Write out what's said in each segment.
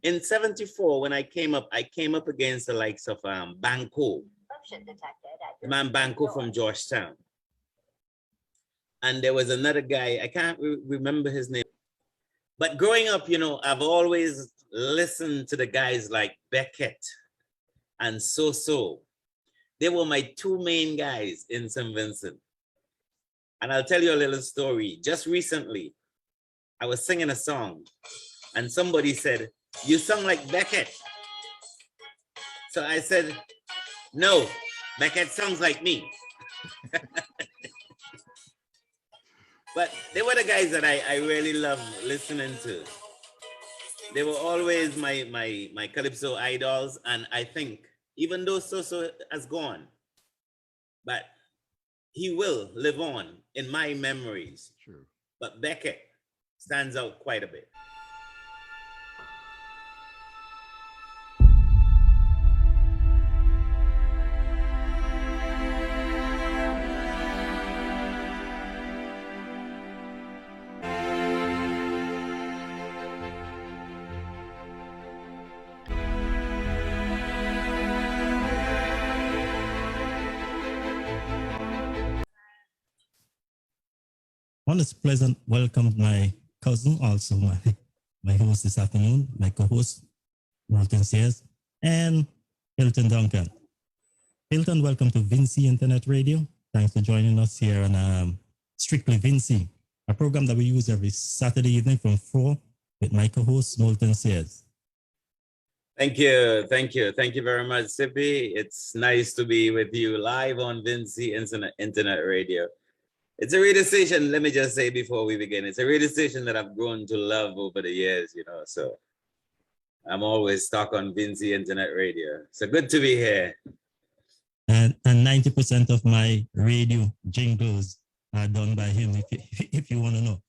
in 74, when I came up against the likes of Banco. The man Banco from Georgetown. And there was another guy, I can't remember his name. But growing up, you know, I've always listened to the guys like Beckett and So-So. They were my two main guys in St. Vincent. And I'll tell you a little story. Just recently, I was singing a song and somebody said, "You sung like Beckett." So I said, "No, Beckett sounds like me." But they were the guys that I really love listening to. They were always my Calypso idols. And I think, even though So-So has gone, but he will live on in my memories. True. But Beckett stands out quite a bit. On this pleasant welcome my cousin, also my host this afternoon, my co-host, Moulton says, and Hilton Duncan. Hilton, welcome to Vincy Internet Radio. Thanks for joining us here on Strictly Vincy, a program that we use every Saturday evening from 4 with my co-host, Moulton says. Thank you. Thank you. Thank you very much, Cippy. It's nice to be with you live on Vincy Internet Radio. It's a radio station, let me just say before we begin, it's a radio station that I've grown to love over the years, you know, so I'm always stuck on Vincy Internet Radio. So good to be here. And 90% of my radio jingles are done by him, if you want to know.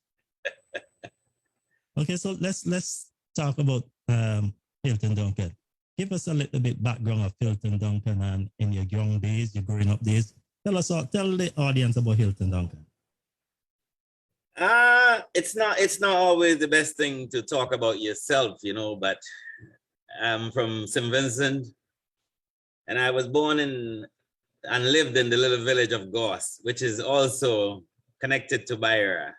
Okay, so let's talk about Hilton Duncan. Give us a little bit background of Hilton Duncan and in your young days, your growing up days. Tell the audience about Hilton Duncan. It's not always the best thing to talk about yourself, you know, but I'm from St. Vincent and I was born in and lived in the little village of Goss, which is also connected to Byra.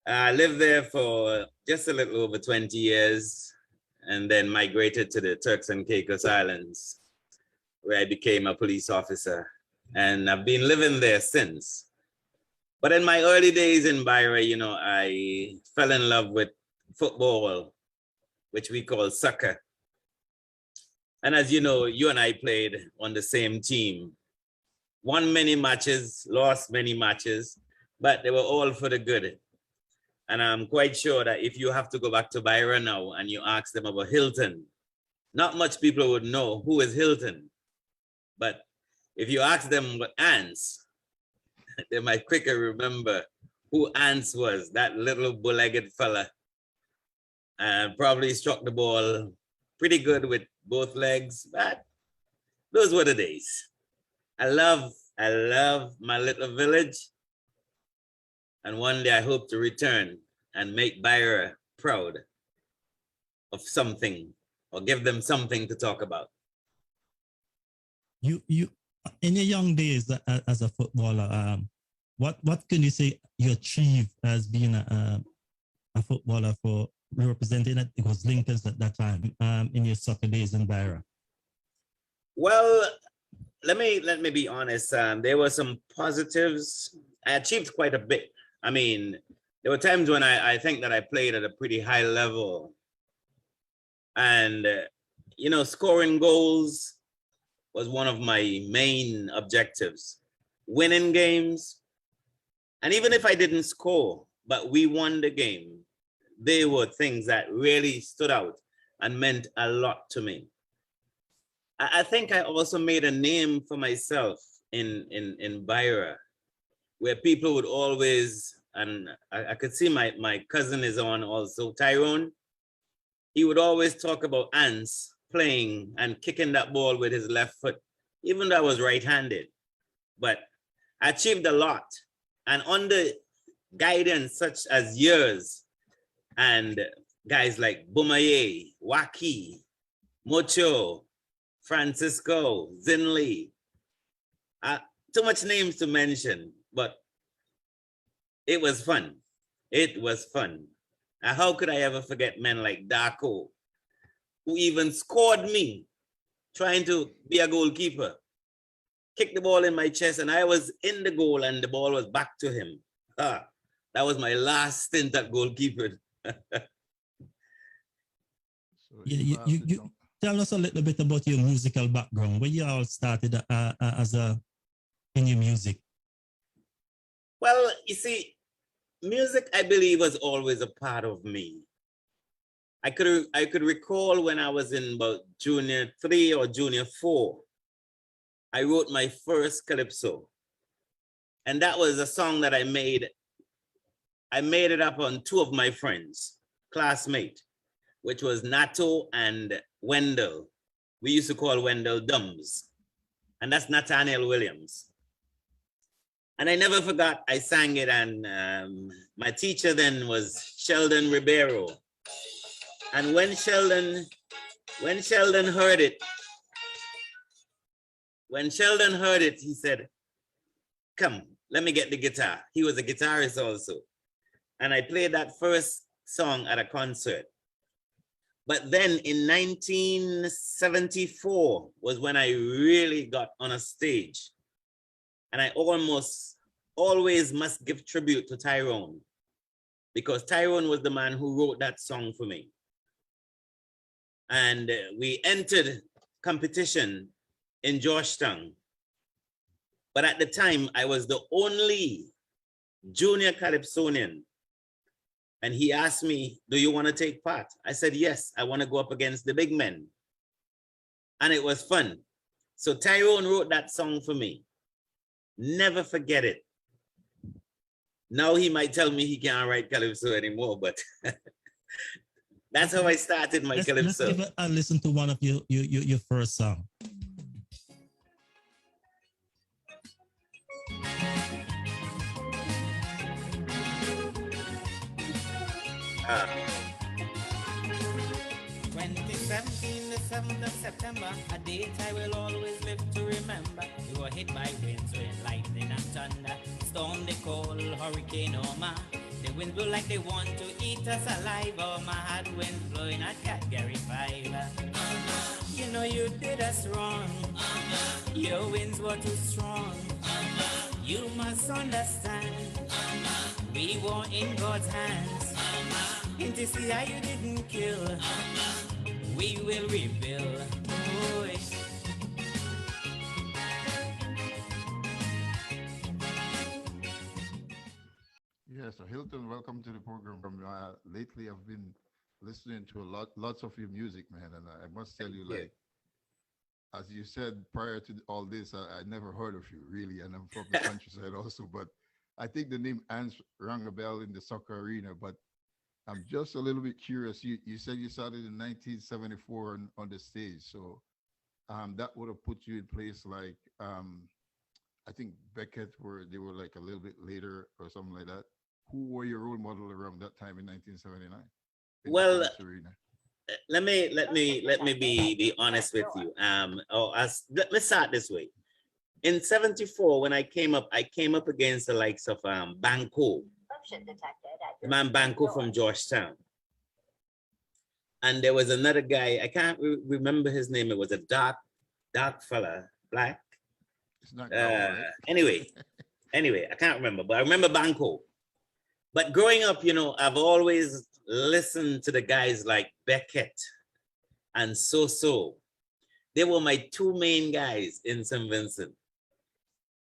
I lived there for just a little over 20 years and then migrated to the Turks and Caicos Islands, where I became a police officer. And I've been living there since. But in my early days in Byra, you know, I fell in love with football, which we call soccer. And as you know, you and I played on the same team. Won many matches, lost many matches, but they were all for the good. And I'm quite sure that if you have to go back to Byra now and you ask them about Hilton, not much people would know who is Hilton. But if you ask them what Ants, they might quicker remember who Ants was, that little bull-legged fella. And probably struck the ball pretty good with both legs, but those were the days. I love my little village. And one day I hope to return and make Byra proud of something or give them something to talk about. You in your young days as a footballer, what can you say you achieved as being a footballer for representing it? It was Lincoln's at that time in your soccer days in Byra. Well, let me be honest. There were some positives. I achieved quite a bit. I mean, there were times when I think that I played at a pretty high level, and you know, scoring goals was one of my main objectives. Winning games, and even if I didn't score, but we won the game, they were things that really stood out and meant a lot to me. I think I also made a name for myself in Byra, where people would always, and I could see my cousin is on also, Tyrone. He would always talk about Ants playing and kicking that ball with his left foot, even though I was right-handed. But I achieved a lot. And under guidance such as yours and guys like Bumaye, Waki, Mocho, Francisco, Zinley. Too much names to mention, but it was fun. It was fun. How could I ever forget men like Darko, who even scored me trying to be a goalkeeper? Kicked the ball in my chest and I was in the goal and the ball was back to him. That was my last stint at goalkeeper. So You tell us a little bit about your musical background, where you all started in your music. Well, you see, music, I believe, was always a part of me. I could recall when I was in about junior 3 or junior 4, I wrote my first calypso. And that was a song that I made. I made it up on 2 of my friends, classmates, which was Nato and Wendell. We used to call Wendell Dumbs. And that's Nathaniel Williams. And I never forgot, I sang it, and my teacher then was Sheldon Ribeiro. And when Sheldon heard it, he said, "Come, let me get the guitar." He was a guitarist also. And I played that first song at a concert. But then in 1974 was when I really got on a stage. And I always must give tribute to Tyrone, because Tyrone was the man who wrote that song for me. And we entered competition in Georgetown. But at the time, I was the only junior calypsonian. And he asked me, "Do you want to take part?" I said, "Yes, I want to go up against the big men." And it was fun. So Tyrone wrote that song for me. Never forget it. Now he might tell me he can't write calypso anymore, but that's how I started my calypso. Let's give a listen to one of your first song. Ah. 2017, the 7th of September, a date I will always live to remember. We were hit by winds, rain, lightning, and thunder. Storm they call Hurricane Irma. The wind blew like they want to eat us alive. Oh, my hard wind blowing at Category 5. You know you did us wrong. Your winds were too strong. You must understand. We were in God's hands. In this year you didn't kill. We will rebuild. Oh, yeah, so Hilton, welcome to the program. Lately, I've been listening to lots of your music, man, and I must tell you, like, as you said prior to all this, I never heard of you really, and I'm from the countryside also. But I think the name rang a bell in the soccer arena. But I'm just a little bit curious. You said you started in 1974 on the stage, so that would have put you in place like I think Beckett they were like a little bit later or something like that. Who were your role model around that time in 1979? Well, let me be honest with you. Let's start this way. In 74, when I came up against the likes of Banco. Man Banco from Georgetown. And there was another guy, I can't remember his name. It was a dark fella, black. It's not right? Anyway, I can't remember, but I remember Banco. But growing up, you know, I've always listened to the guys like Beckett and So. They were my 2 main guys in St. Vincent.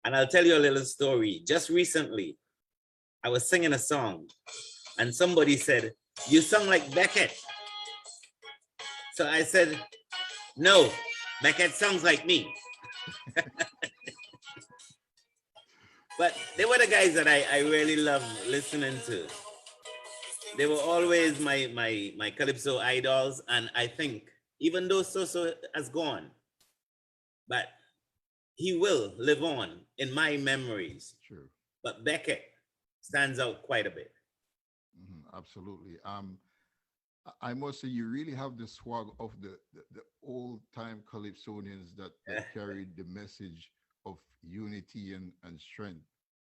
And I'll tell you a little story. Just recently, I was singing a song and somebody said, "You sung like Beckett." So I said, "No, Beckett sounds like me." But they were the guys that I really love listening to. They were always my calypso idols. And I think even though So has gone, but he will live on in my memories. True. But Beckett stands out quite a bit. Absolutely. I must say you really have the swag of the old time calypsonians that carried the message of unity and strength.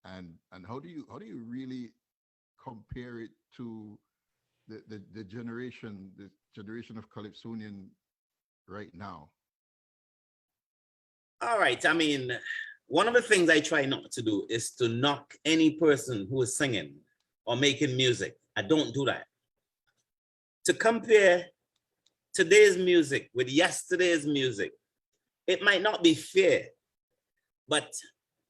And how do you really compare it to the generation of calypsonian right now? All right. I mean, one of the things I try not to do is to knock any person who is singing or making music. I don't do that. To compare today's music with yesterday's music, it might not be fair, but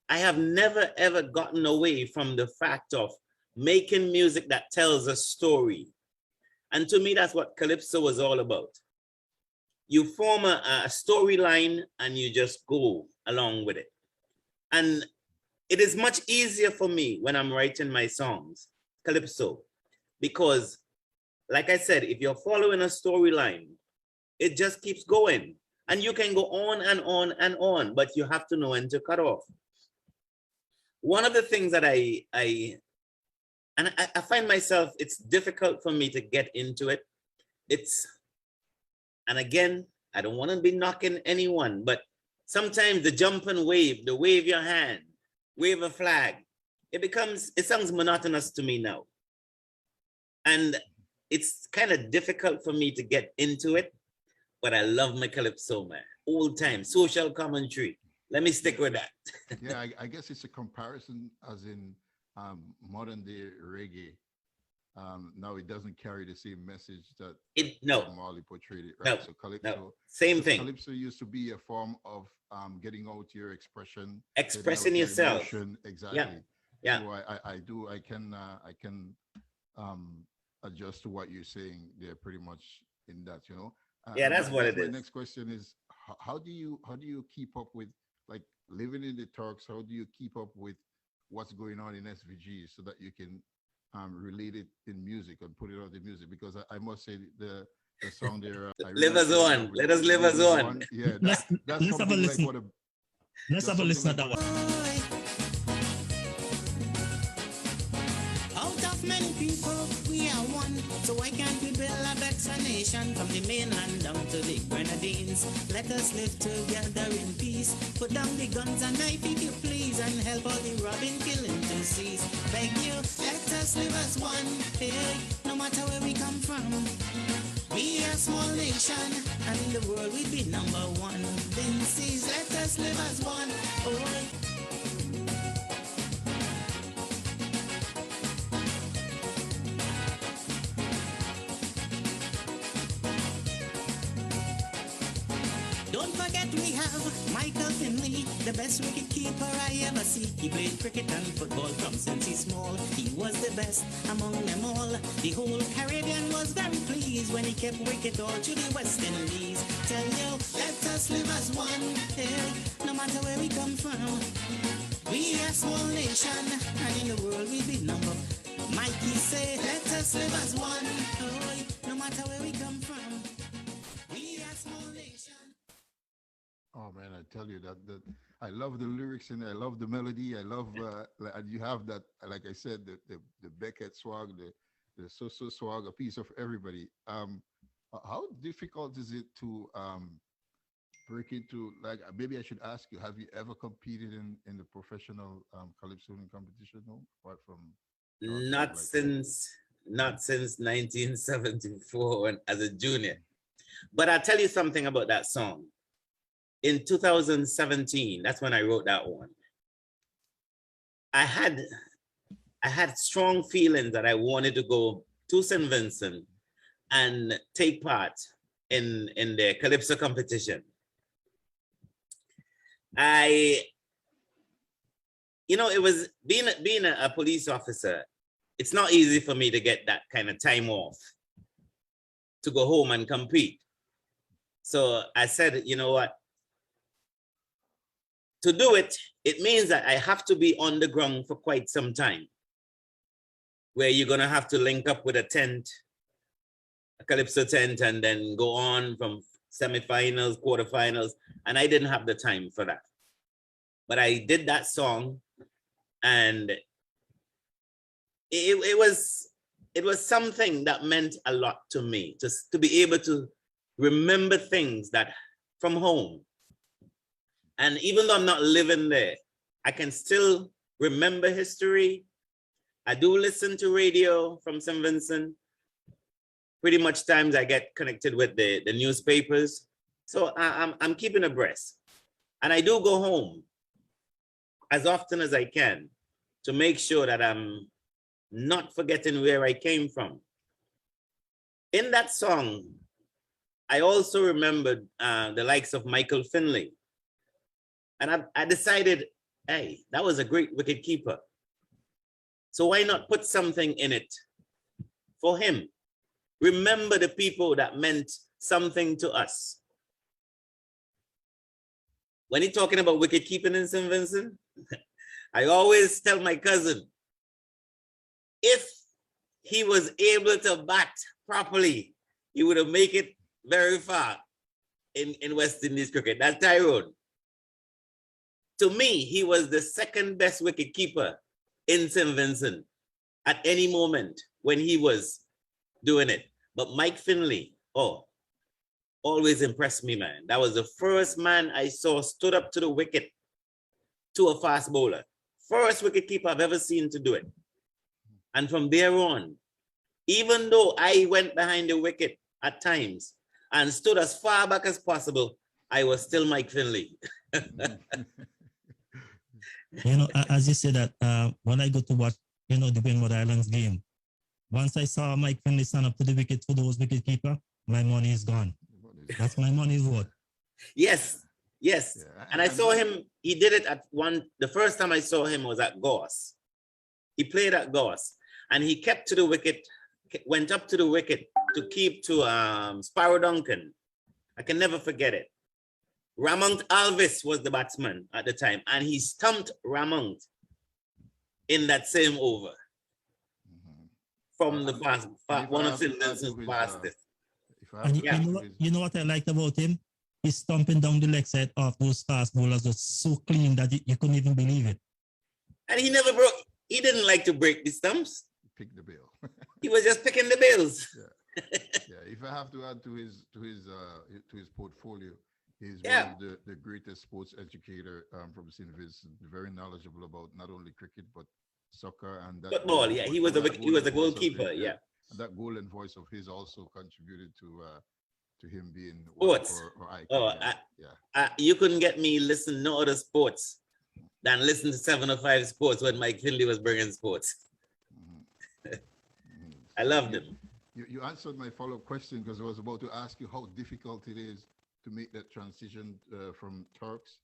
I have never ever gotten away from the fact of making music that tells a story. And to me, that's what Calypso was all about. You form a storyline and you just go along with it. And it is much easier for me when I'm writing my songs, Calypso, because like I said, if you're following a storyline, it just keeps going. And you can go on and on and on, but you have to know when to cut off. One of the things that I find myself, it's difficult for me to get into it. And again, I don't want to be knocking anyone, but sometimes the jump and wave, the wave your hand, wave a flag, it sounds monotonous to me now. And it's kind of difficult for me to get into it, but I love my Calypso, man. Old time, social commentary. Let me stick with that. Yeah, I guess it's a comparison as in modern day reggae. Now it doesn't carry the same message that Marley portrayed it, right? No, So Calypso, same thing. Calypso used to be a form of getting out your expression, Expressing yourself. Emotion. Exactly. Yeah. So I can adjust to what you're saying. They're pretty much in that, you know. Yeah, that's what it is. My next question is, how do you keep up with, like, living in the Turks? How do you keep up with what's going on in SVG so that you can relate it in music and put it out in music? Because I must say the song there, live us on. Let us live us on. Yeah, that's let's have a listen. Like Let's have a listen at that one. Out of many people, we are one. So why can't we build a better nation from the mainland down to the Grenadines? Let us live together in peace. Put down the guns and knife if you please, and help all the robbing, killing to cease. Beg you, let us live as one. Hey, no matter where we come from. We are a small nation, and in the world we be number one. Vincy, let us live as one. Oh. Don't forget we have Michael Finley, the best wicketkeeper I ever see. He played cricket and football from since he's small. He was the best among them all. The whole Caribbean was very pleased when he kept wicket all to the West Indies. Tell you, let us live as one, hey, no matter where we come from. We are a small nation, and in the world we be number. Mikey say, let us live as one, oh, no matter where we come from. We are a small nation. Oh man, I tell you that I love the lyrics and I love the melody. I love and you have that, like I said, the Beckett swag, the so swag, a piece of everybody. How difficult is it to break into, like, maybe I should ask you, have you ever competed in the professional calypsonian competition? No, apart from not since 1974 when, as a junior. But I'll tell you something about that song. In 2017, that's when I wrote that one. I had strong feelings that I wanted to go to St. Vincent and take part in the Calypso competition. It was being a police officer, it's not easy for me to get that kind of time off to go home and compete. So I said, you know what? To do it, it means that I have to be on the ground for quite some time, where you're gonna have to link up with a tent, a Calypso tent, and then go on from semifinals, quarterfinals, and I didn't have the time for that. But I did that song, and it was it was something that meant a lot to me, just to be able to remember things that from home. And even though I'm not living there, I can still remember history. I do listen to radio from St. Vincent. Pretty much times I get connected with the newspapers. So I'm keeping abreast. And I do go home as often as I can to make sure that I'm not forgetting where I came from. In that song, I also remembered the likes of Michael Finley. And I decided, hey, that was a great wicket keeper. So why not put something in it for him? Remember the people that meant something to us. When you're talking about wicket keeping in St. Vincent, I always tell my cousin, if he was able to bat properly, he would have made it very far in West Indies cricket. That's Tyrone. To me, he was the second best wicket keeper in St. Vincent at any moment when he was doing it. But Mike Finley, oh, always impressed me, man. That was the first man I saw stood up to the wicket to a fast bowler. First wicket keeper I've ever seen to do it. And from there on, even though I went behind the wicket at times and stood as far back as possible, I was still Mike Finley. You know, as you said that, when I go to watch, you know, the Windward Islands game, once I saw Mike Finley stand up to the wicket for those wicket keeper, my money is gone. That's my money's worth. Yes, yes. Yeah, And I saw him, he did it at the first time I saw him was at Goss. He played at Goss and he kept to the wicket, went up to the wicket to keep to Sparrow Duncan. I can never forget it. Ramont Alvis was the batsman at the time, and he stumped Ramont in that same over from the one of St. Vincent's fastest. And you know what I liked about him? He's stomping down the leg side of those fast bowlers was so clean that you couldn't even believe it. And he didn't like to break the stumps. Pick the bill. He was just picking the bills. Yeah. Yeah. If I have to add to his portfolio, he's Yeah. one of the greatest sports educator from St. Vincent, very knowledgeable about not only cricket but soccer and that Football. Yeah, he was a goalkeeper. His, Yeah. And that golden voice of his also contributed to him being Sports. or icon. Oh, you couldn't get me listen no other sports than listen to 705 Sports when Mike Finley was bringing sports. I loved him. You answered my follow-up question because I was about to ask you how difficult it is to make that transition from Turks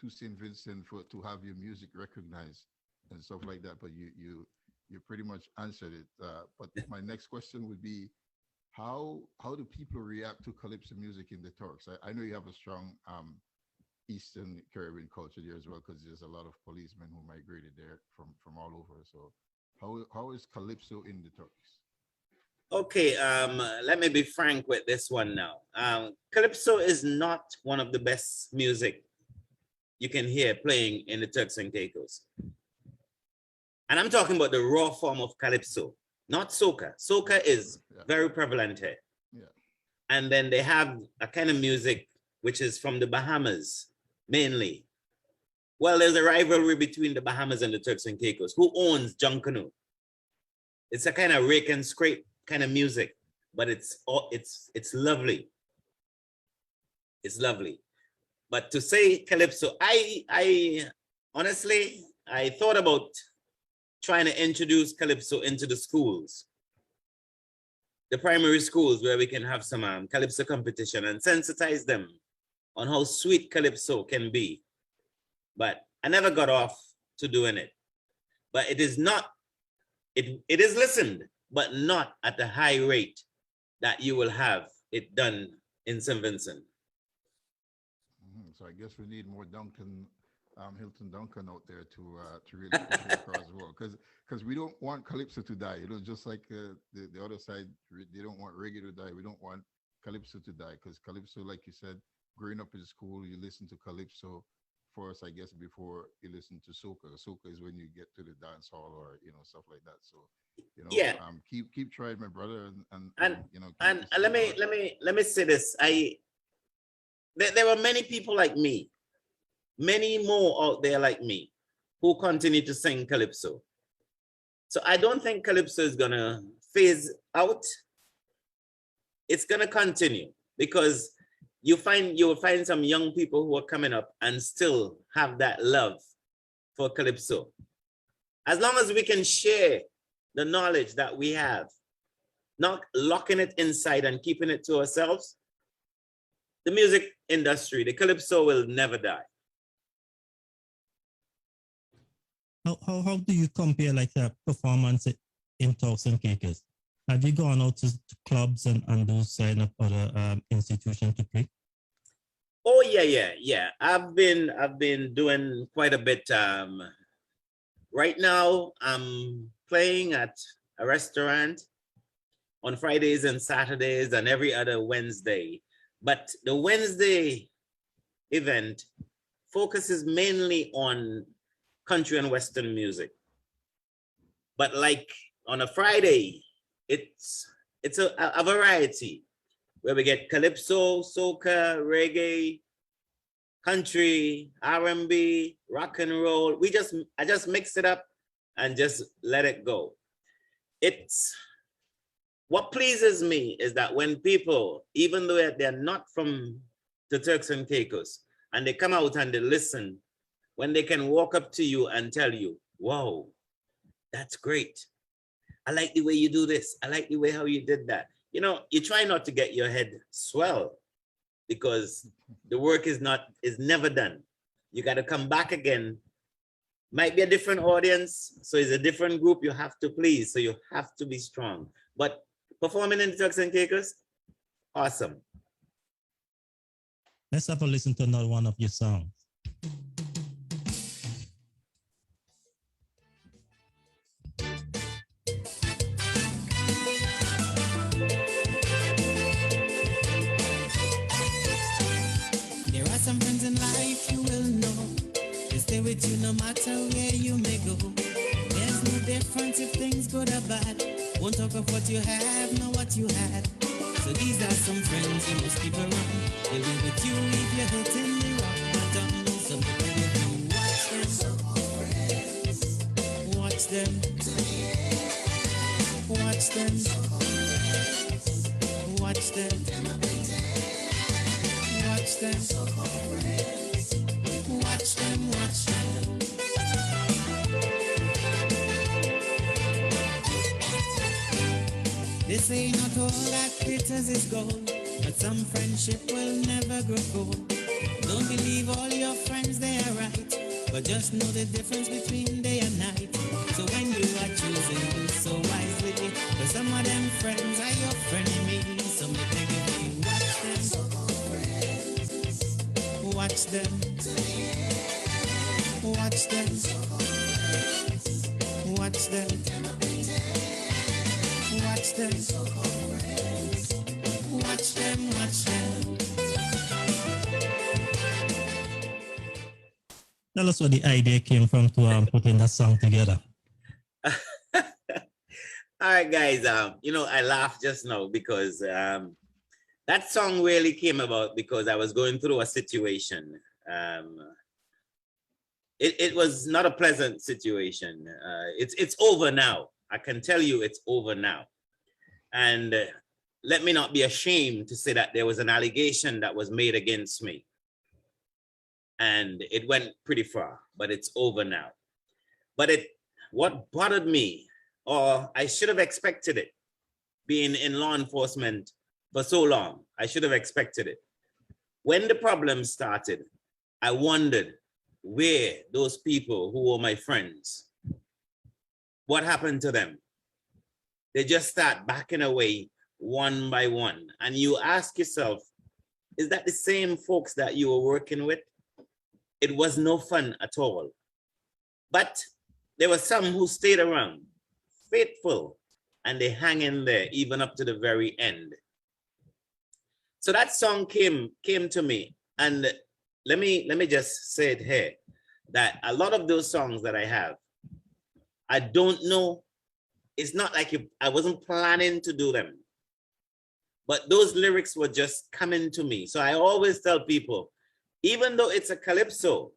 to St. Vincent to have your music recognized and stuff like that. But you pretty much answered it. But my next question would be, how do people react to calypso music in the Turks? I know you have a strong Eastern Caribbean culture there as well, because there's a lot of policemen who migrated there from all over. So how is calypso in the Turks? Okay, let me be frank with this one now. Calypso is not one of the best music you can hear playing in the Turks and Caicos. And I'm talking about the raw form of calypso, not soca. Soca is very prevalent here. Yeah. And then they have a kind of music which is from the Bahamas, mainly. Well, there's a rivalry between the Bahamas and the Turks and Caicos. Who owns Junkanoo? It's a kind of rake and scrape kind of music, but it's lovely. It's lovely. But to say calypso, I honestly, I thought about trying to introduce calypso into the schools, the primary schools, where we can have some calypso competition and sensitize them on how sweet calypso can be. But I never got off to doing it. But it is not, it is listened, but not at the high rate that you will have it done in St. Vincent. So I guess we need more Hilton Duncan out there to really push it across the world, because we don't want calypso to die. Just like the other side, they don't want reggae to die. We don't want calypso to die, because calypso, like you said, growing up in school, you listen to calypso for us, I guess, before you listen to soca. Soca is when you get to the dance hall or stuff like that. So Yeah. Keep trying, my brother, and and let me say this. There were many people like me, many more out there like me, who continue to sing calypso. So I don't think calypso is gonna phase out. It's gonna continue because you will find some young people who are coming up and still have that love for calypso. As long as we can share the knowledge that we have, not locking it inside and keeping it to ourselves, the music industry, the calypso will never die. How do you compare like a performance in Turks and Caicos? Have you gone out to clubs and those kind of other institutions to play? Oh yeah. I've been doing quite a bit. Right now, I'm playing at a restaurant on Fridays and Saturdays and every other Wednesday. But the Wednesday event focuses mainly on country and Western music. But like on a Friday, it's a variety where we get calypso, soca, reggae, country, R&B, rock and roll. I just mix it up and just let it go. What pleases me is that when people, even though they're not from the Turks and Caicos, and they come out and they listen, when they can walk up to you and tell you, wow, that's great. I like the way you do this. I like the way how you did that. You try not to get your head swell because the work is never done. You got to come back again. Might be a different audience, so it's a different group you have to please, so you have to be strong. But performing in the Turks and Caicos, awesome. Let's have a listen to another one of your songs. There are some friends in life you will know. They stay with you no matter where you may go. There's no difference if things good or bad. Won't talk of what you have, not what you had. So these are some friends you must keep around. They will be with you if you're hitting the rock bottom. So if you watch them, watch them, watch them, watch them, watch them, watch them. They say not all that glitters is gold, but some friendship will never grow cold. Don't believe all your friends, they are right, but just know the difference between day and night. So when you are choosing, do so wisely, but some of them friends are your frenemies. So make them if you watch them, watch them, watch them, watch them, watch them, watch them. Tell us where the idea came from to putting that song together. All right, guys. I laughed just now because that song really came about because I was going through a situation. It was not a pleasant situation. It's over now. I can tell you it's over now. And let me not be ashamed to say that there was an allegation that was made against me. And it went pretty far, but it's over now. But what bothered me, or I should have expected it, being in law enforcement for so long, I should have expected it. When the problem started, I wondered where those people who were my friends, what happened to them? They just start backing away one by one. And you ask yourself, is that the same folks that you were working with? It was no fun at all. But there were some who stayed around, faithful, and they hang in there even up to the very end. So that song came to me. And let me just say it here, that a lot of those songs that I have, I don't know. It's not like I wasn't planning to do them, but those lyrics were just coming to me. So I always tell people, even though it's a calypso,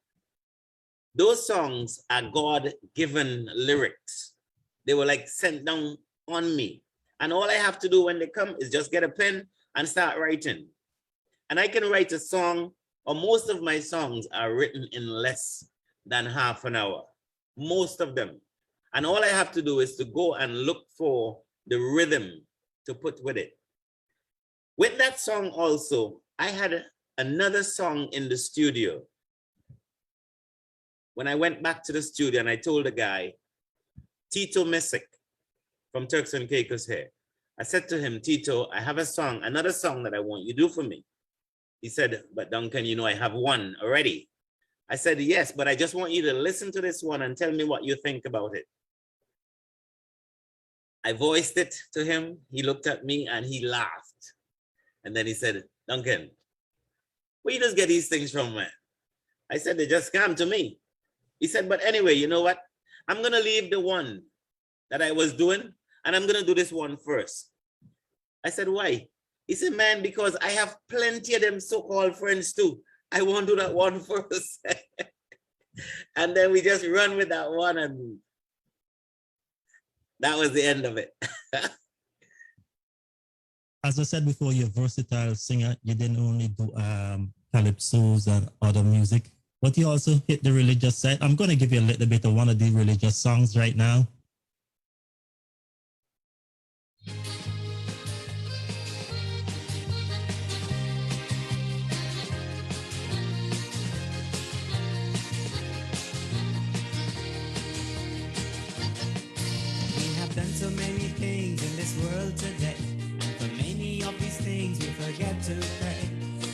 those songs are God-given lyrics. They were like sent down on me. And all I have to do when they come is just get a pen and start writing. And I can write a song, or most of my songs are written in less than half an hour, most of them. And all I have to do is to go and look for the rhythm to put with it. With that song also, I had another song in the studio. When I went back to the studio and I told the guy, Tito Messick from Turks and Caicos here, I said to him, Tito, I have a song, another song that I want you to do for me. He said, but Duncan, you know, I have one already. I said, yes, but I just want you to listen to this one and tell me what you think about it. I voiced it to him. He looked at me and he laughed. And then he said, Duncan, where you just get these things from, man? I said, they just come to me. He said, but anyway, you know what? I'm going to leave the one that I was doing and I'm going to do this one first. I said, why? He said, man, because I have plenty of them so-called friends too. I won't do that one first. And then we just run with that one, and that was the end of it. As I said before, you're a versatile singer. You didn't only do calypsos and other music, but you also hit the religious side. I'm going to give you a little bit of one of the religious songs right now. So many things in this world today, and for many of these things we forget to pray.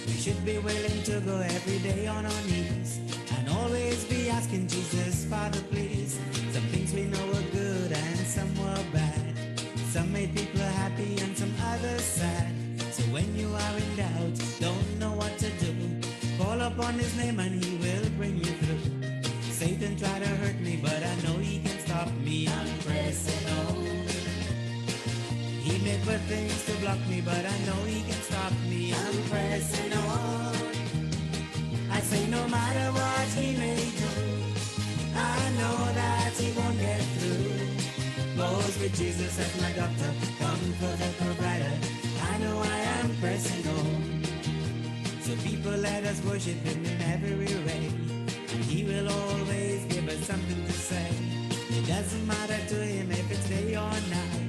We should be willing to go every day on our knees and always be asking Jesus, Father, please. Some things we know are good and some were bad. Some made people happy and some others sad. So when you are in doubt, don't know what to do, call upon his name and he will bring you through. Satan tried to hurt me, but I know he can stop me. I'm pressing on. He may put things to block me, but I know he can stop me. I'm pressing on. I say no matter what he may do, I know that he won't get through. Goes with Jesus as my doctor, come for the provider. I know I am pressing on. So people, let us worship him in every way, and he will always give us something to say. It doesn't matter to him if it's day or night.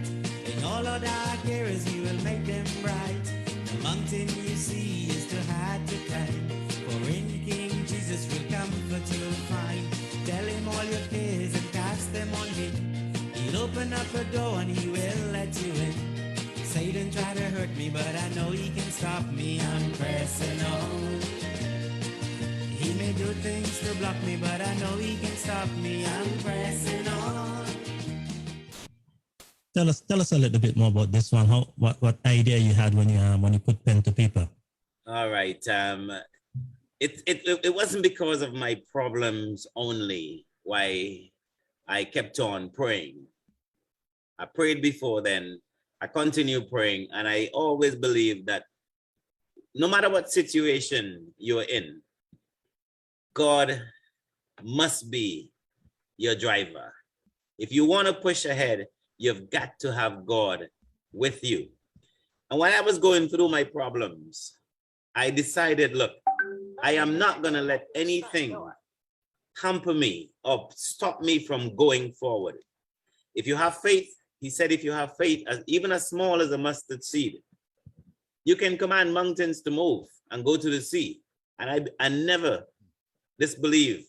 In all our dark areas, he will make them bright. The mountain you see is too hard to climb, for in King Jesus will comfort you'll find. Tell him all your cares and cast them on him. He'll open up a door and he will let you in. Satan tried to hurt me, but I know he can stop me. I'm pressing on. He may do things to block me, but I know he can stop me. I'm pressing on. Tell us a little bit more about this one. What idea you had when you put pen to paper? All right. It wasn't because of my problems only why I kept on praying. I prayed before then. I continue praying, and I always believe that no matter what situation you're in, God must be your driver. If you want to push ahead, you've got to have God with you. And when I was going through my problems, I decided, look, I am not going to let anything hamper me or stop me from going forward. If you have faith, he said, if you have faith, even as small as a mustard seed, you can command mountains to move and go to the sea. And I never disbelieve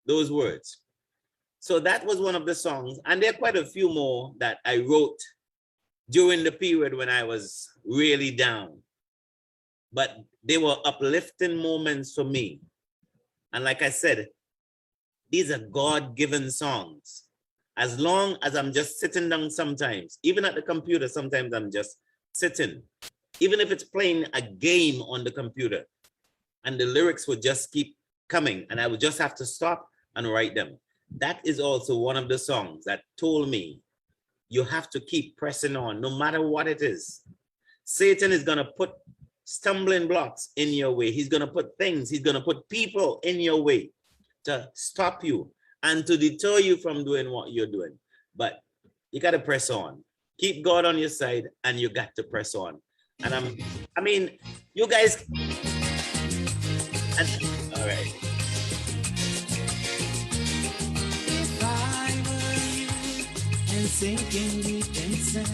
those words. So that was one of the songs. And there are quite a few more that I wrote during the period when I was really down. But they were uplifting moments for me. And like I said, these are God-given songs. As long as I'm just sitting down sometimes, even at the computer, sometimes I'm just sitting. Even if it's playing a game on the computer, and the lyrics would just keep coming, and I would just have to stop and write them. That is also one of the songs that told me you have to keep pressing on no matter what it is. Satan is going to put stumbling blocks in your way. He's going to put things, he's going to put people in your way to stop you and to deter you from doing what you're doing. But you got to press on. Keep God on your side, and you got to press on. And I mean, you guys, all right. If I were you and sinking deep in sin,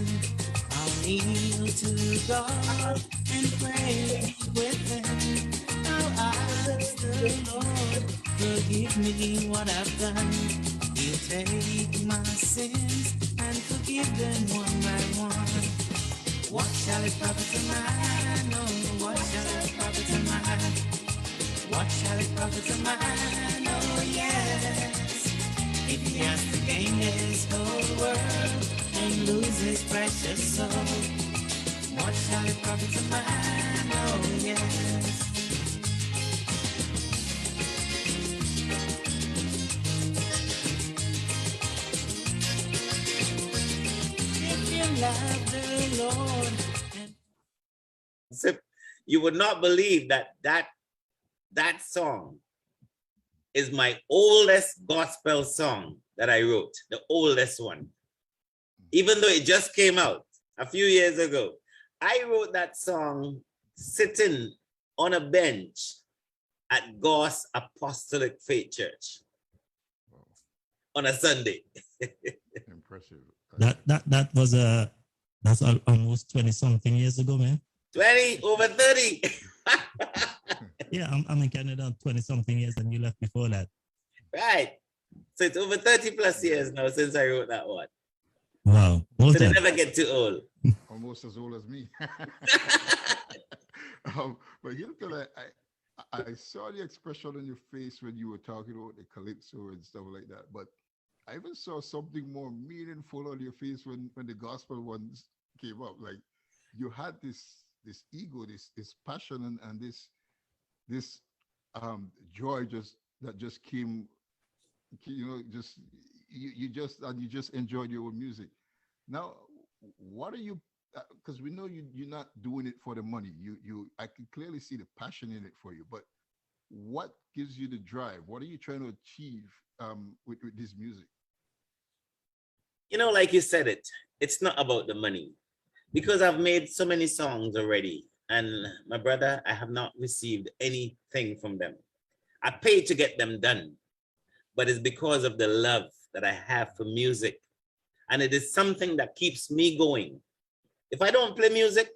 I'll kneel to God and pray with him. I'll ask the Lord, forgive me what I've done. He'll take my sins and forgive them one by one. What shall it profit a man? Oh, what shall it profit a man? What shall it profit a man? Oh, yes. If he has to gain this whole world and lose his precious soul, what shall it profit a man? Oh, yes. If you love the Lord and Zip, you would not believe that song is my oldest gospel song that I wrote, the oldest one. Even though it just came out a few years ago, I wrote that song sitting on a bench at Goss Apostolic Faith Church on a Sunday. Impressive. That's almost 20 something years ago, man. 20 over 30. Yeah, I'm in Canada 20 something years, and you left before that. Right. So it's over 30 plus years now since I wrote that one. Wow. So they never get too old. Almost as old as me. But Hilton, I saw the expression on your face when you were talking about the calypso and stuff like that. But I even saw something more meaningful on your face when the gospel ones came up. Like you had this ego, this passion, and this joy that just came, just you just enjoyed your own music. Now, what are you? Because we know you're not doing it for the money. I can clearly see the passion in it for you. But what gives you the drive? What are you trying to achieve with this music? Like you said, it's not about the money, because I've made so many songs already. And my brother, I have not received anything from them. I paid to get them done, but it's because of the love that I have for music. And it is something that keeps me going. If I don't play music,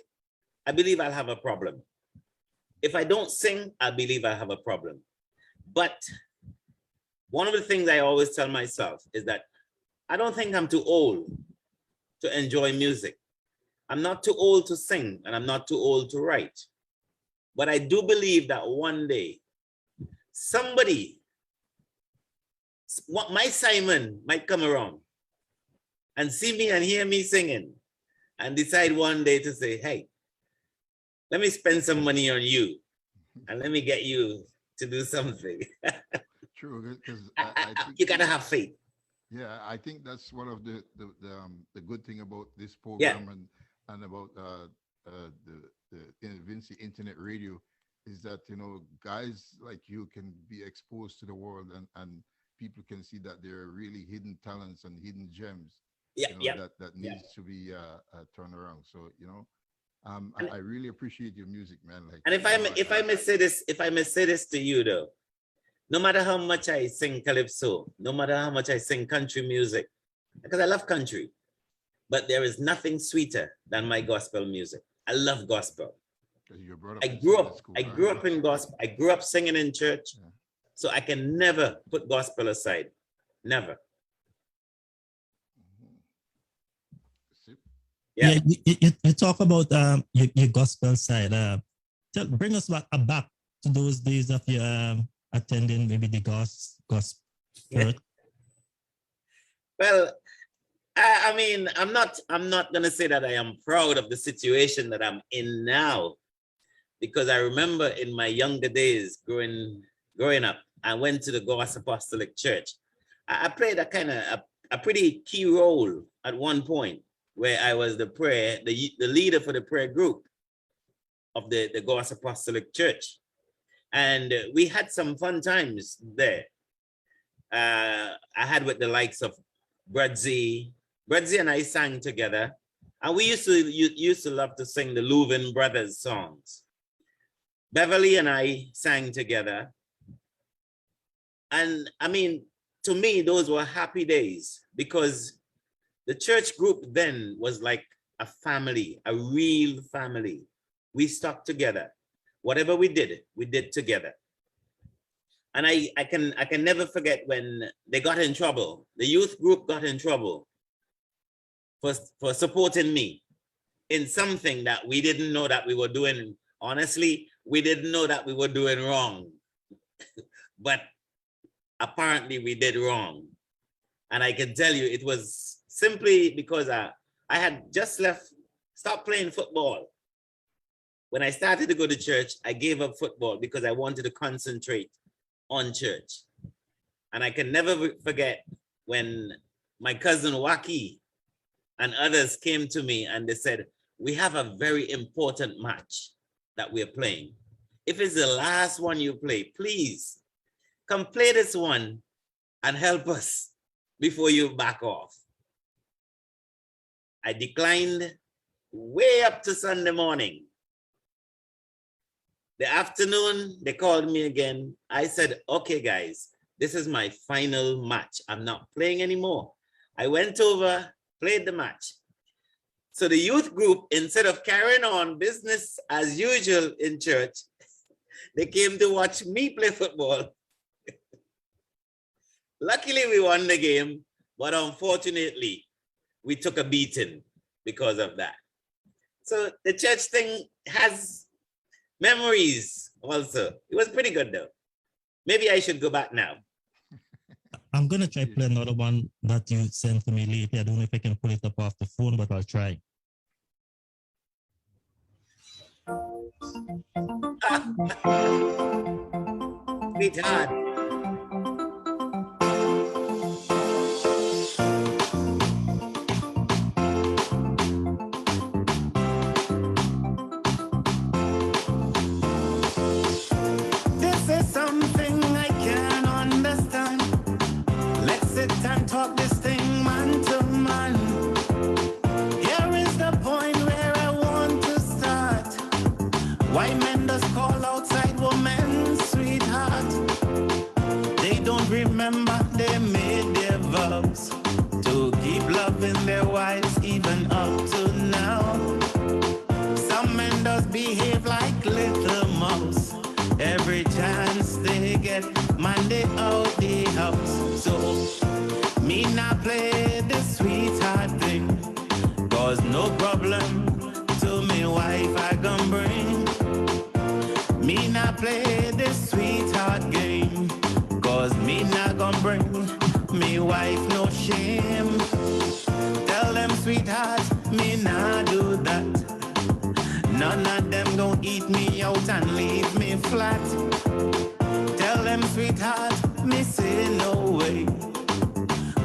I believe I'll have a problem. If I don't sing, I believe I have a problem. But one of the things I always tell myself is that I don't think I'm too old to enjoy music. I'm not too old to sing, and I'm not too old to write. But I do believe that one day, somebody, my Simon might come around and see me and hear me singing and decide one day to say, hey, let me spend some money on you and let me get you to do something. True, because you gotta have faith. Yeah, I think that's one of the good thing about this program and about the Vincy Internet Radio is that guys like you can be exposed to the world and people can see that there are really hidden talents and hidden gems that needs to be turned around. So I really appreciate your music, man. Like, and if I may say this to you though, no matter how much I sing calypso, no matter how much I sing country music, because I love country, but there is nothing sweeter than my gospel music. I love gospel. I grew up in gospel. I grew up singing in church. Yeah. So I can never put gospel aside. Never. Yeah, you talk about your gospel side. Bring us back to those days of your attending maybe the gospel. Yeah. Well, I mean, I'm not gonna say that I am proud of the situation that I'm in now, because I remember in my younger days growing up, I went to the Goss Apostolic Church. I played a pretty key role at one point where I was the leader for the prayer group of the Goss Apostolic Church. And we had some fun times there. I had with the likes of Bradzi. Bradzi and I sang together. And we used to love to sing the Louvin Brothers songs. Beverly and I sang together. And I mean, to me, those were happy days because the church group then was like a family, a real family. We stuck together. Whatever we did together. And I can never forget when they got in trouble. The youth group got in trouble for supporting me in something that we didn't know that we were doing. Honestly, we didn't know that we were doing wrong. But apparently we did wrong. And I can tell you, it was simply because I had just stopped playing football. When I started to go to church, I gave up football because I wanted to concentrate on church. And I can never forget when my cousin Waki and others came to me and they said, we have a very important match that we're playing. If it's the last one you play, please come play this one and help us before you back off. I declined way up to Sunday morning. The afternoon, they called me again. I said, okay, guys, this is my final match. I'm not playing anymore. I went over, played the match. So the youth group, instead of carrying on business as usual in church, they came to watch me play football. Luckily, we won the game, but unfortunately, we took a beating because of that. So the church thing has memories also. It was pretty good though. Maybe I should go back now. I'm gonna try play another one that you sent to me lately. I don't know if I can pull it up off the phone, but I'll try. Sweetheart. Talk this thing man to man. Here is the point where I want to start. Why men does call outside women sweetheart? They don't remember they made their vows to keep loving their wives even up to now. Some men does behave like little mouse. Every chance they get, man, they out the house. So me not play the sweetheart thing, cause no problem to me wife I can bring. Me not play the sweetheart game, cause me not gonna bring me wife no shame. Tell them sweetheart, me not do that. None of them gon' eat me out and leave me flat. Tell them sweetheart, me say no way.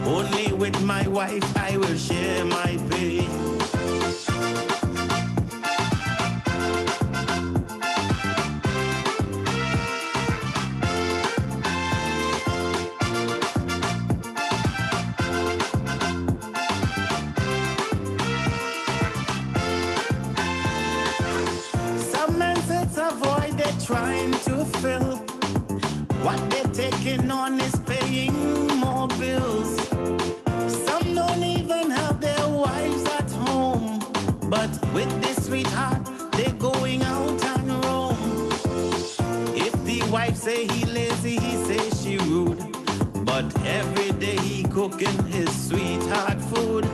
Only with my wife I will share my pay. Some men it's a void they're trying to fill. What they're taking on is paying more bills. Some don't even have their wives at home, but with this sweetheart, they're going out and roam. If the wife say he lazy, he say she rude, but every day he cooking his sweetheart food.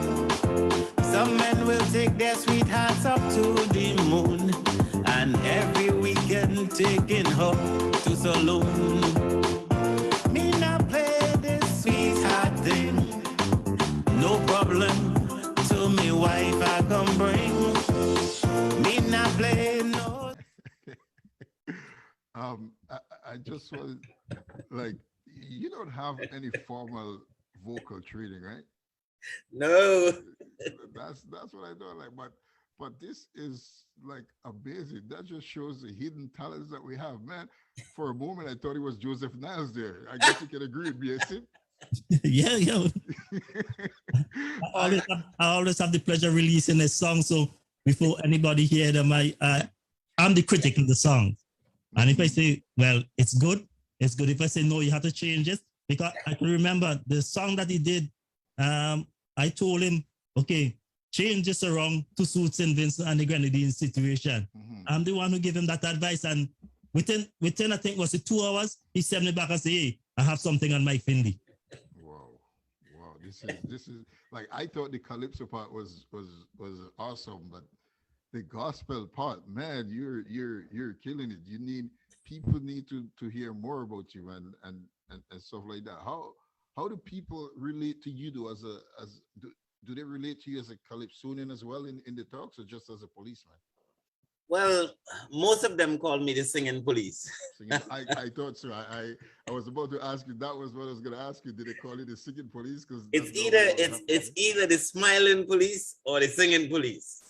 Some men will take their sweethearts up to the moon, and every weekend taking her to saloon. Me not play this sweetheart thing. No problem to me wife I can bring. Me not play no. I just was like, you don't have any formal vocal training, right? No. That's what I thought. Like, but this is like amazing. That just shows the hidden talents that we have, man. For a moment, I thought it was Joseph Niles there. I guess you can agree with me, is it? Yeah. I always have the pleasure of releasing a song. So before anybody hear them, I'm the critic of the song. And if I say, well, it's good. If I say, no, you have to change it. Because I can remember the song that he did. I told him, okay, change this around to suit St. Vincent and the Grenadine situation. I'm the one who gave him that advice. And within I think, was it 2 hours, he sent me back and said, hey, I have something on Mike Finley. Wow. This is like, I thought the Calypso part was awesome, but the gospel part, man, you're killing it. People need to hear more about you and stuff like that. How do people relate to you though, do they relate to you as a calypsonian as well in the Turks, or just as a policeman? Well, most of them call me the singing police. I thought so. I was about to ask you. That was what I was going to ask you. Did they call it the singing police? Because it's either the smiling police or the singing police.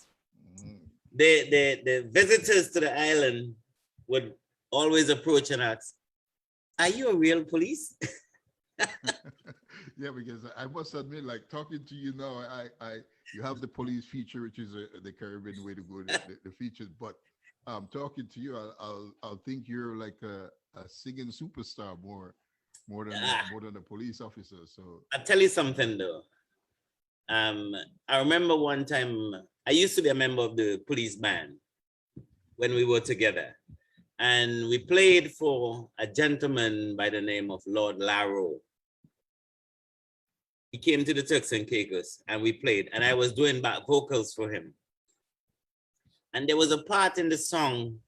The visitors to the island would always approach and ask, "Are you a real police?" Yeah, because I must admit, like talking to you now, you have the police feature, which is the Caribbean way to go, the features. But talking to you, I'll think you're like a singing superstar more than a police officer. So I'll tell you something though. I remember one time I used to be a member of the police band when we were together, and we played for a gentleman by the name of Lord Larrow. He came to the Turks and Caicos and we played, and I was doing back vocals for him. And there was a part in the song,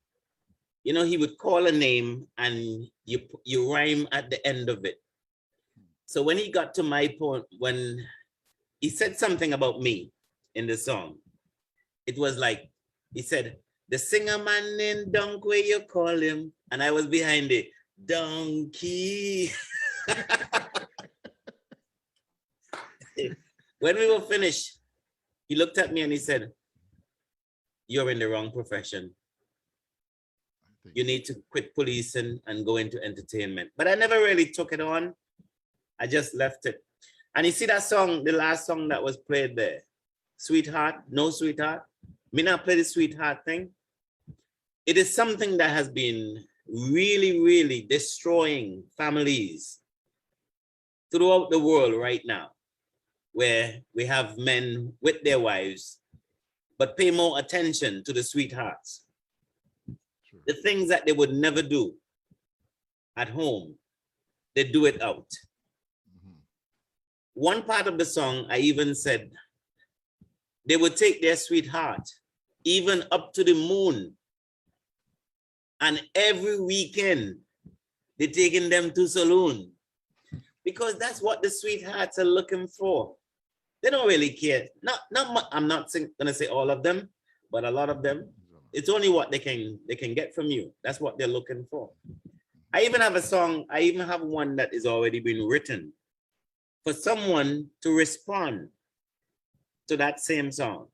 you know, he would call a name and you rhyme at the end of it. So when he got to my point, when he said something about me in the song, it was like, he said, the singer man named Dunk, where you call him? And I was behind it, Donkey. When we were finished, he looked at me and he said, you're in the wrong profession. You need to quit policing and go into entertainment. But I never really took it on. I just left it. And you see that song, the last song that was played there, Sweetheart, No Sweetheart. Me not play the sweetheart thing. It is something that has been really, really destroying families throughout the world right now, where we have men with their wives, but pay more attention to the sweethearts. Sure. The things that they would never do at home, they do it out. One part of the song, I even said, they would take their sweetheart even up to the moon. And every weekend, they're taking them to saloon. Because that's what the sweethearts are looking for. They don't really care. I'm not gonna say all of them, but a lot of them, it's only what they can get from you. That's what they're looking for. I even have a song, I even have one that is already been written for someone to respond to that same song.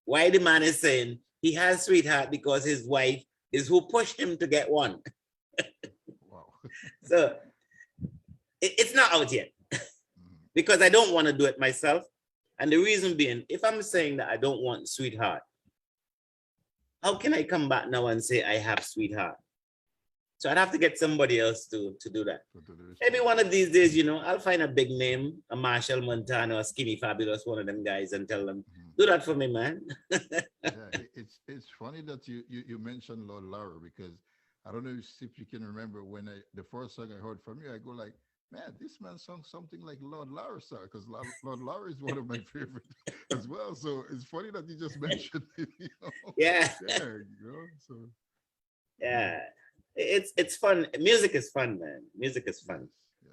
Why the man is saying he has sweetheart because his wife is who pushed him to get one. Wow. So it's not out yet because I don't want to do it myself. And the reason being, if I'm saying that I don't want sweetheart, how can I come back now and say I have sweetheart? So I'd have to get somebody else to do that. Maybe one of these days, you know, I'll find a big name, a Marshall Montano, a Skinny Fabulous, one of them guys, and tell them, do that for me, man. Yeah, it's funny that you mentioned Lord Larrow, because I don't know if you can remember when the first song I heard from you, I go like, man, this man sung something like Lord Larrow song, because Lord Larrow is one of my favorites as well. So it's funny that you just mentioned it, you know? Yeah. Yeah, you know, so. Yeah. It's fun. Music is fun, man. Music is fun. Yes.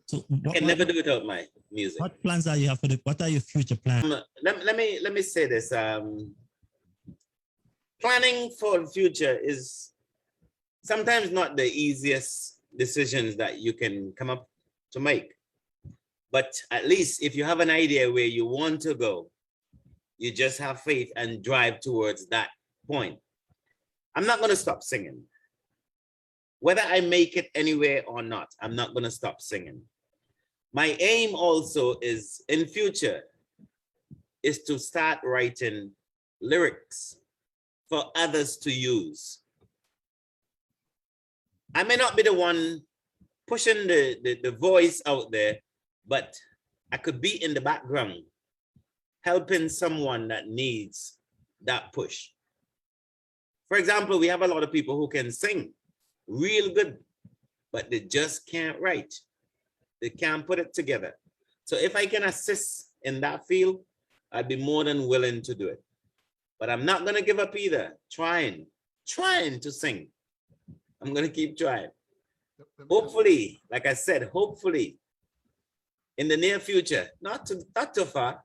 So I can never do without my music. what plans are you have for what are your future plans? Let me say this. planning for the future is sometimes not the easiest decisions that you can come up to make. But at least if you have an idea where you want to go, you just have faith and drive towards that point. I'm not going to stop singing. Whether I make it anywhere or not, I'm not going to stop singing. My aim also is in future is to start writing lyrics for others to use. I may not be the one pushing the voice out there, but I could be in the background helping someone that needs that push. For example, we have a lot of people who can sing real good, but they just can't write. They can't put it together. So if I can assist in that field, I'd be more than willing to do it. But I'm not gonna give up either, trying to sing. I'm gonna keep trying. Hopefully, like I said, hopefully, in the near future, not too far,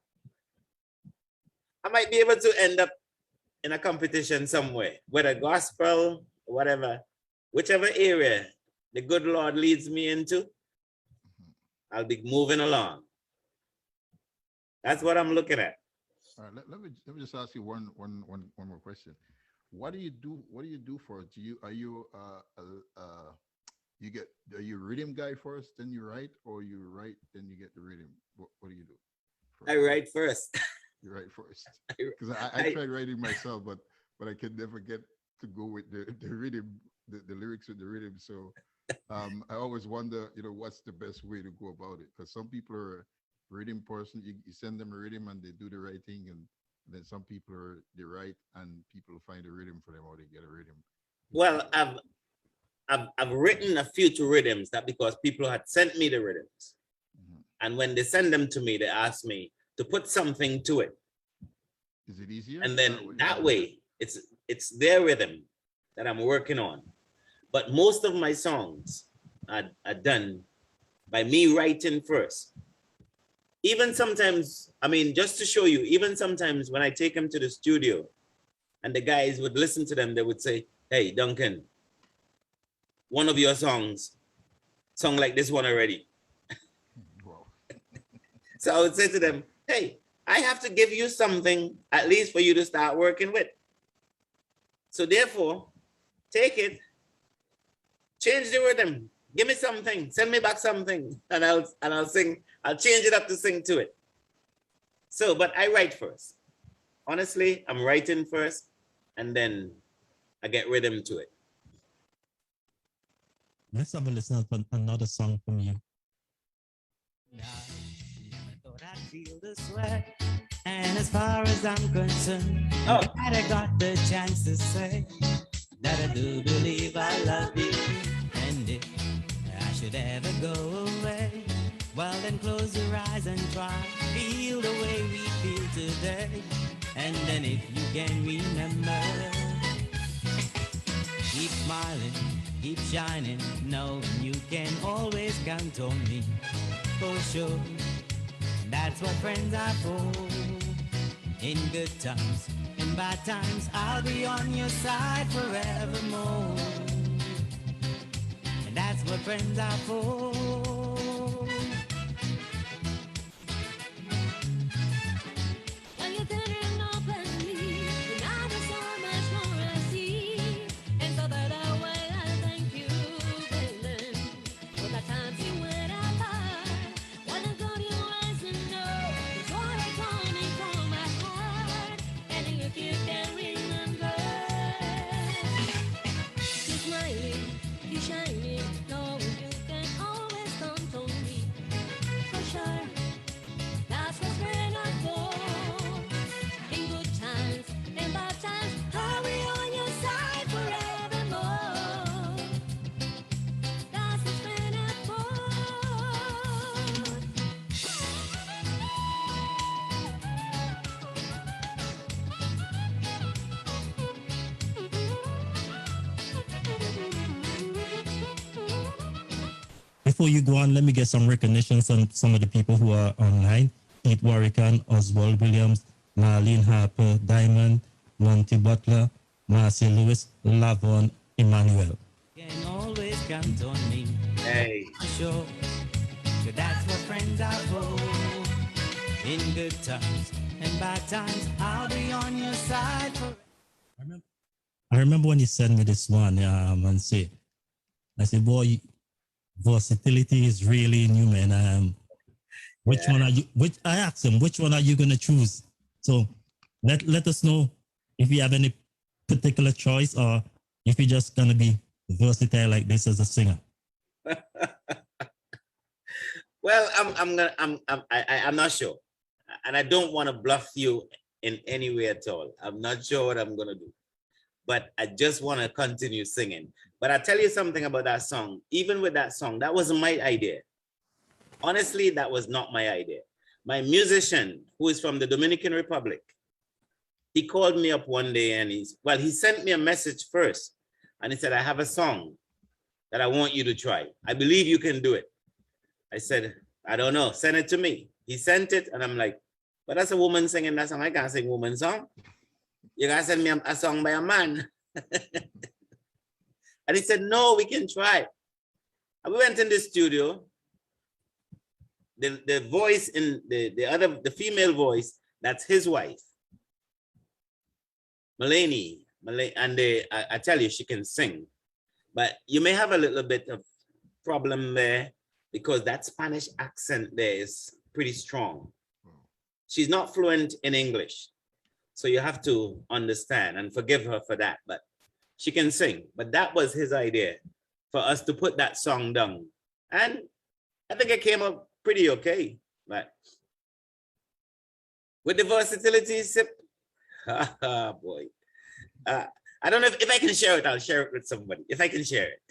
I might be able to end up in a competition somewhere, whether gospel, whatever, whichever area the good Lord leads me into, I'll be moving along. That's what I'm looking at. All right, let me just ask you one more question. What do you do? What do you do for it? Are you a rhythm guy first, then you write, or you write then you get the rhythm? What do you do? I write first. You write first. Because I tried writing myself, but I could never get to go with the rhythm, the lyrics with the rhythm. So I always wonder, what's the best way to go about it? Because some people are a rhythm person. You send them a rhythm and they do the right thing, and then some people they write and people find a rhythm for them, or they get a rhythm. Well, I've written a few rhythms that because people had sent me the rhythms, and when they send them to me, they ask me to put something to it. Is it easier? And then that way, it's their rhythm that I'm working on. But most of my songs are done by me writing first. Even sometimes, I mean, just to show you, even sometimes when I take them to the studio and the guys would listen to them, they would say, "Hey, Duncan, one of your songs sung like this one already." Wow. So I would say to them, "Hey, I have to give you something at least for you to start working with. So therefore, take it, change the rhythm, give me something, send me back something, and I'll sing. I'll change it up to sing to it." So, but I write first. Honestly, I'm writing first, and then I get rhythm to it. Let's have a listen to another song from you. I thought I'd feel the sweat, and as far as I'm concerned, I got the chance to say that I do believe I love you, and if I should ever go away, well then close your eyes and try feel the way we feel today, and then if you can remember, keep smiling, keep shining, knowing you can always count on me, for sure. That's what friends are for. In good times, in bad times, I'll be on your side forevermore. And that's what friends are for. When you're turning up at me, and I know so much more I see. And so that way I thank you, baby, for the times you went apart. Wanna go to your eyes and know the joy is coming from my heart. And if you can remember, keep smiling, keep shining, knowing you can always count on me. For sure, that's what friends are for. In good times, in bad times, I'll be on your side forevermore. That's what friends are for. Before you go on, let me get some recognition from some of the people who are online. Pete Warrican, Oswald Williams, Marlene Harper, Diamond, Monty Butler, Marcy Lewis, Lavon Emmanuel. Can always count on me. Hey. Sure. So that's what friends are for. In good times and bad times, I'll be on your side for. I remember when you sent me this one, and I said, boy, versatility is really new, man. Which one are you? I asked him, which one are you gonna choose? So let us know if you have any particular choice or if you're just gonna be versatile like this as a singer. Well, I'm not sure, and I don't want to bluff you in any way at all. I'm not sure what I'm gonna do, but I just want to continue singing. But I tell you something about that song. Even with that song, that wasn't my idea. Honestly, that was not my idea. My musician, who is from the Dominican Republic, he called me up one day and he sent me a message first, and he said, I have a song that I want you to try. I believe you can do it. I said, I don't know, send it to me. He sent it, and I'm like, but that's a woman singing that song. I can't sing woman song. You gotta send me a song by a man. And he said, no, we can try. And we went in the studio. The voice in the female voice, that's his wife, Melanie, and I tell you, she can sing. But you may have a little bit of problem there because that Spanish accent there is pretty strong. She's not fluent in English, so you have to understand and forgive her for that, but she can sing. But that was his idea, for us to put that song down. And I think it came up pretty okay, but with the versatility, boy. I don't know if I can share it, I'll share it with somebody, if I can share it.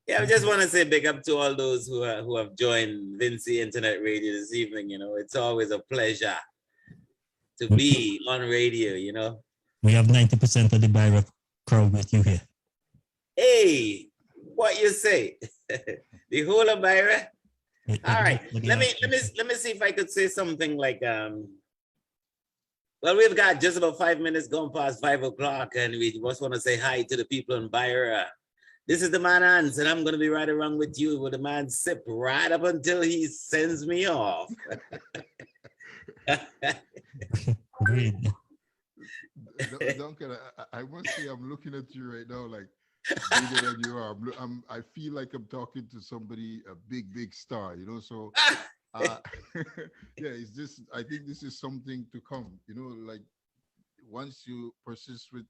Yeah, I just want to say big up to all those who have joined Vincy Internet Radio this evening. You know, it's always a pleasure to be on radio, you know. We have 90% of the Byra crowd with you here. Hey, what you say? The whole of Byra? All right, let me see if I could say something like, well, we've got just about 5 minutes going past 5 o'clock, and we just want to say hi to the people in Byra. This is the man Hans, and I'm going to be right around with you with the man Sip right up until he sends me off. Great. Duncan, I must say, I'm looking at you right now like bigger than you are. I feel like I'm talking to somebody, a big star, you know, so yeah, it's just, I think this is something to come, you know, like once you persist with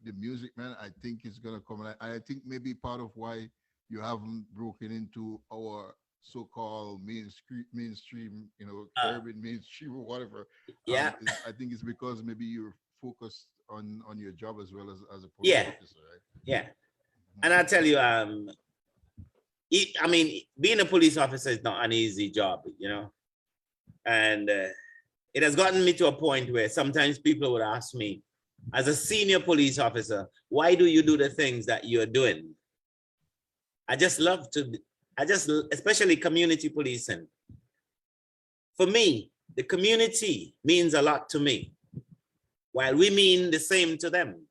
the music, man, I think it's gonna come. And I think maybe part of why you haven't broken into our so-called mainstream, you know, urban mainstream or whatever. Yeah, I think it's because maybe you're focused on your job as well as a police officer, right? Yeah, and I tell you, I mean, being a police officer is not an easy job, you know, and it has gotten me to a point where sometimes people would ask me, as a senior police officer, why do you do the things that you're doing? I just love to, especially community policing. For me, the community means a lot to me, while we mean the same to them.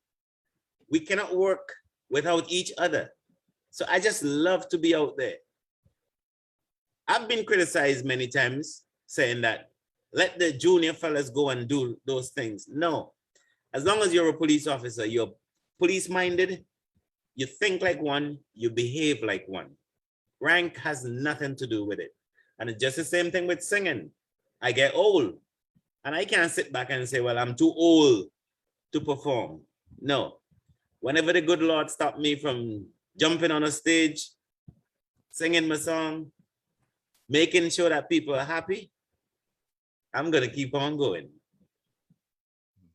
We cannot work without each other. So I just love to be out there. I've been criticized many times saying that, let the junior fellas go and do those things. No. As long as you're a police officer, you're police-minded, you think like one, you behave like one. Rank has nothing to do with it. And it's just the same thing with singing. I get old, and I can't sit back and say, well, I'm too old to perform. No. Whenever the good Lord stopped me from jumping on a stage, singing my song, making sure that people are happy, I'm going to keep on going.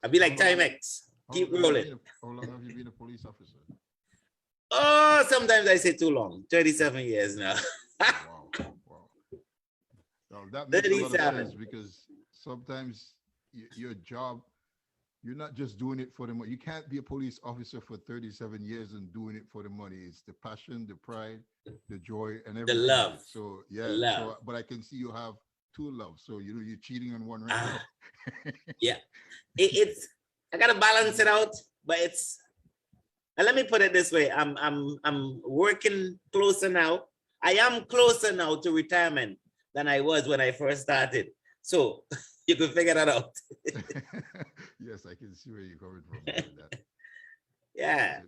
I'll be like Timex. Keep rolling. How long have you been a police officer? Oh, sometimes I say too long. 37 years now. Wow. Now, that makes a lot of 37. sense because sometimes your job, you're not just doing it for the money. You can't be a police officer for 37 years and doing it for the money. It's the passion, the pride, the joy, and everything. The love. So yeah. Love. So, but I can see you have two loves. So you're cheating on one right now. Yeah, it's I gotta balance it out, but it's. And let me put it this way: I'm working closer now. I am closer now to retirement than I was when I first started. So you can figure that out. Yes, I can see where you're coming from with that. Yeah.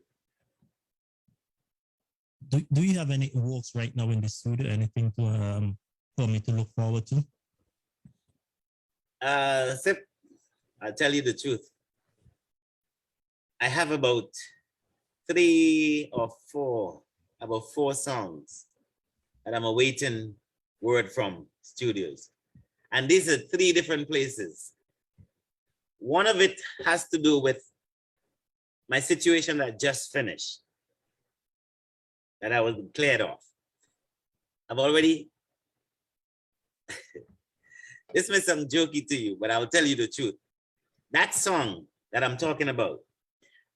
Do you have any works right now in the studio? Anything to for me to look forward to? Sip, I'll tell you the truth. I have about about four songs that I'm awaiting word from studios. And these are three different places. One of it has to do with my situation that just finished, that I was cleared off. I've already, this may sound jokey to you, but I'll tell you the truth. That song that I'm talking about,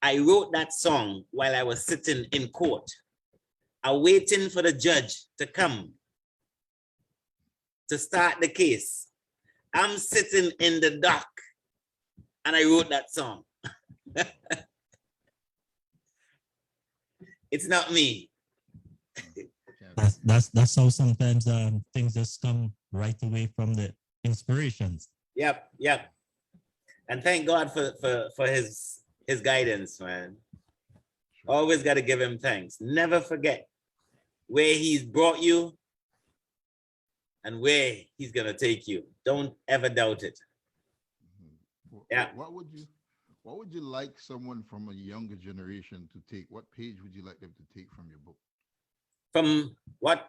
I wrote that song while I was sitting in court, awaiting for the judge to come to start the case. I'm sitting in the dock and I wrote that song. It's not me. That's how sometimes things just come right away from the inspirations. Yep. And thank God for his guidance, man. Always got to give him thanks. Never forget where he's brought you and where he's gonna take you. Don't ever doubt it. Yeah. What would you like someone from a younger generation to take? What page would you like them to take from your book? From what?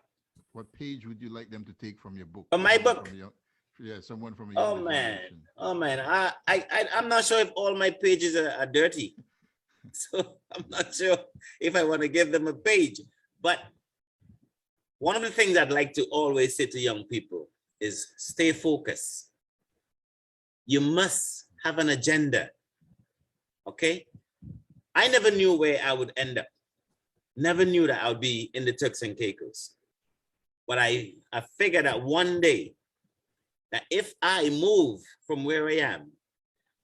What page would you like them to take from your book? From my book? Someone from a Oh younger man. generation. Oh man. I'm not sure if all my pages are dirty. So I'm not sure if I want to give them a page. But one of the things I'd like to always say to young people is stay focused. You must have an agenda. Okay? I never knew where I would end up. Never knew that I would be in the Turks and Caicos. But I figured that one day that if I move from where I am,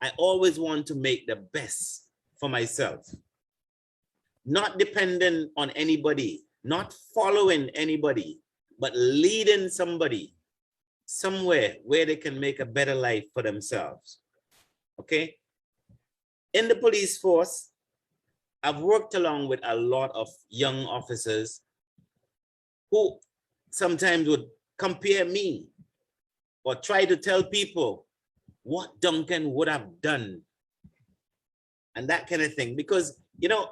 I always want to make the best for myself. Not dependent on anybody, not following anybody, but leading somebody somewhere where they can make a better life for themselves. Okay? In the police force, I've worked along with a lot of young officers who sometimes would compare me or try to tell people what Duncan would have done and that kind of thing. Because, you know,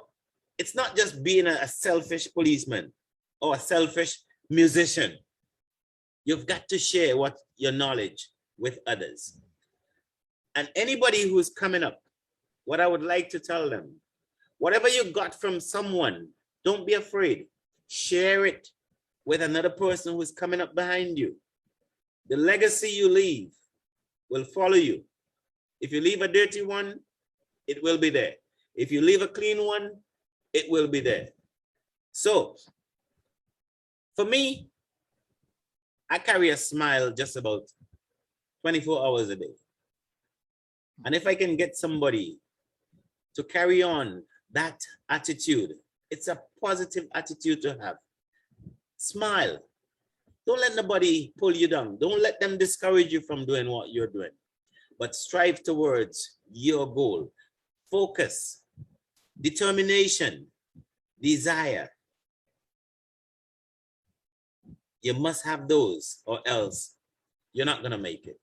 it's not just being a selfish policeman or a selfish musician. You've got to share what your knowledge with others. And anybody who's coming up, what I would like to tell them, whatever you got from someone, don't be afraid. Share it with another person who's coming up behind you. The legacy you leave will follow you. If you leave a dirty one, it will be there. If you leave a clean one, it will be there. So, for me, I carry a smile just about 24 hours a day. And if I can get somebody to carry on that attitude, it's a positive attitude to have. Smile. Don't let nobody pull you down. Don't let them discourage you from doing what you're doing. But strive towards your goal. Focus, determination, desire. You must have those or else you're not going to make it.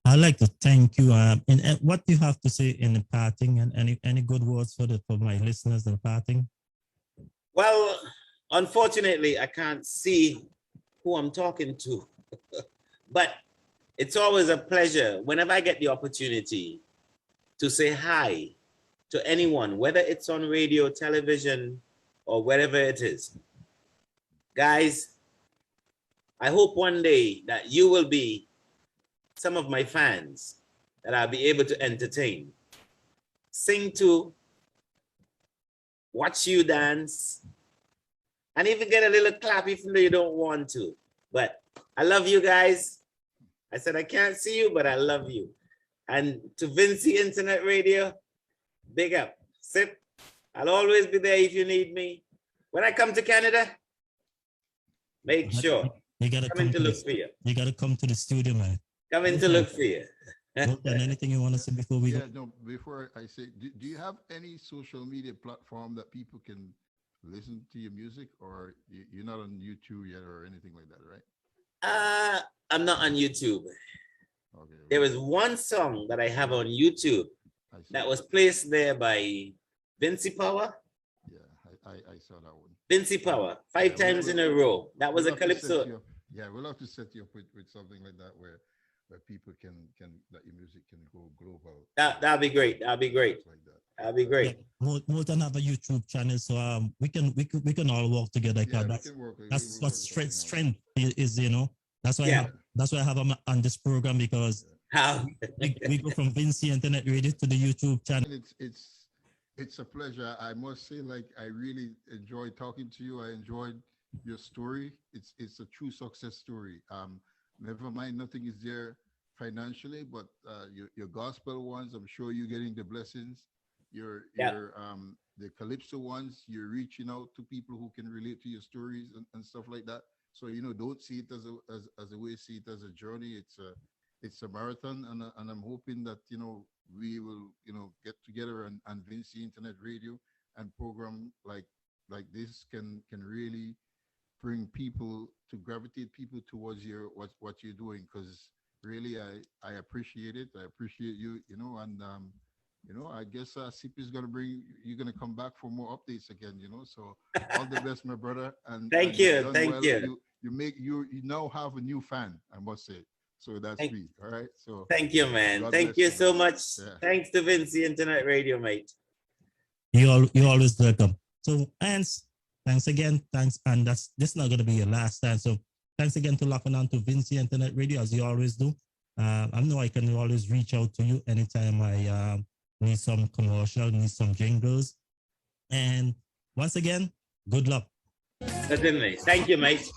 I'd like to thank you. And what do you have to say in the parting, and any good words for my listeners in parting? Well, unfortunately, I can't see who I'm talking to, but it's always a pleasure whenever I get the opportunity to say hi to anyone, whether it's on radio, television, or wherever it is. Guys, I hope one day that you will be some of my fans that I'll be able to entertain, sing to, watch you dance, and even get a little clap even though you don't want to. But I love you guys. I said, I can't see you, but I love you. And to Vincy Internet Radio, big up. Sip, I'll always be there if you need me. When I come to Canada, make sure. You gotta come to look for you. You gotta come to the studio, man. Coming to look for you. Moulton, anything you want to say before we go? No, before I say, do you have any social media platform that people can listen to your music, or you're not on YouTube yet or anything like that, right? I'm not on YouTube. Okay. There was one song that I have on YouTube that was placed there by Vincy Power. Yeah, I saw that one. Vincy Power, 5 times in a row. That was a Calypso. Yeah, we'll have to set you up with something like that where people can that your music can go global. That'll be great. That'll be great. Like that. That'll be great. Yeah, Moulton have a YouTube channel, so we can all work together. Yeah, That's what strength is, you know. That's why I have him on this program, because we go from Vincy Internet Radio to the YouTube channel. It's a pleasure. I must say, like, I really enjoyed talking to you. I enjoyed your story. It's a true success story. Never mind, nothing is there financially, but your gospel ones, I'm sure you're getting the blessings. The Calypso ones, you're reaching out to people who can relate to your stories and stuff like that. So, you know, don't see it as a way, see it as a journey. It's a marathon, and I'm hoping that, you know, we will, you know, get together and Vincy Internet Radio and program like this can really bring people to gravitate people towards what you're doing, because really I appreciate it. I appreciate you, you know, and you know, I guess Cippy is you're gonna come back for more updates again, you know. So all the best, my brother. And thank you. You now have a new fan, I must say. So that's me. All right. So thank you, man. Thank you so much. Yeah. Thanks to Vincy Internet Radio, mate. You're always welcome. So, thanks again. Thanks. And this is not going to be your last time. So thanks again to locking on to Vincy Internet Radio, as you always do. I know I can always reach out to you anytime I need some commercial, need some jingles. And once again, good luck. Certainly. Thank you, mate.